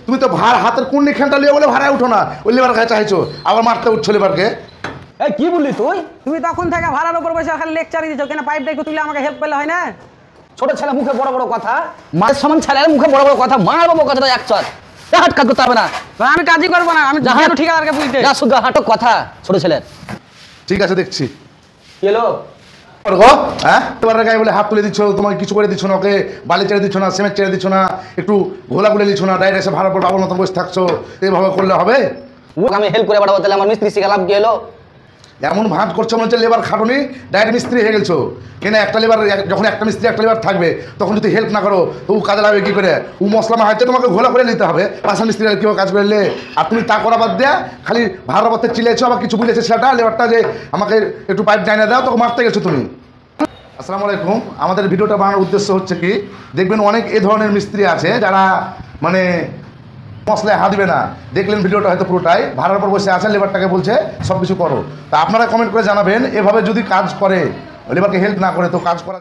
তুমি তো হাতের কুন্ডি খেলটা লিয়ে বলে ভাড়ায় উঠো না, ওই লেবার কাছে চাইছো আবার মারতে উঠছো লেবারকে। এই কি বললি তুই? তুমি তখন থেকে ভাড়ার উপর বসে খালি লেকচার দিচ্ছ, কেন পাইপটা একটু তুলে আমাকে হেল্প করলে হয় না? ছোট ছেলে মুখে বড় বড় কথা, মায়ের সমান ছেলে মুখে বড় বড় কথা, মারবো কথাটা এক চট। হাট কাজ করতে হবে না, আমি কাজই করবো না, আমি জানো ঠিকাদারকে বুঝতে। যা শুধু হাঁটো কথা ছোট ছেলের। ঠিক আছে দেখছি। এলো হ্যাঁ তোমার গায়ে বলে হাত তুলে দিচ্ছ, তোমাকে কিছু করে দিচ্ছ না, ওকে বালি ছেড়ে দিচ্ছ না, সিমেন্ট ছেড়ে দিচ্ছ না, একটু ঘোলা গুলে দিচ্ছ না, ডাইরেক্ট এসে ভাড়া পর বাবার মতো বসে থাকছো, এইভাবে করলে হবে? আমি হেল্প করে বাড়াবো, তাহলে আমার মিস্ত্রি শিখে লাভ কি হলো? এমন ভাঁজ করছো মনে হচ্ছে লেবার খাটুনি, ডাইরেক্ট মিস্ত্রি হয়ে গেছো। কেন একটা লেবার, যখন একটা মিস্ত্রি একটা লেবার থাকবে তখন যদি হেল্প না করো তো ও কাজে লাগবে কী করে? ও মশলা হয়তো তোমাকে ঘোলা করে নিতে হবে, পাশা মিস্ত্রি কেউ কাজ করলে, আর তুমি তা করা বাদ দেয়া খালি ভাড়া পথে চিলেছো, আবার কিছু বলেছে সেটা লেবারটা যে আমাকে একটু পাইপ জানিয়ে দাও, তখন মারতে গেছো তুমি। আসসালামু আলাইকুম। আমাদের ভিডিওটা বানানোর উদ্দেশ্য হচ্ছে কি, দেখবেন অনেক এ ধরনের মিস্ত্রি আছে যারা মানে মশলায় হাত দিবে না। দেখলেন ভিডিওটা হয়তো পুরোটাই, ভাড়ার পর বসে আছে, লেবারটাকে বলছে সব কিছু করো। তা আপনারা কমেন্ট করে জানাবেন এভাবে যদি কাজ করে, লেবারকে হেল্প না করে তো কাজ করা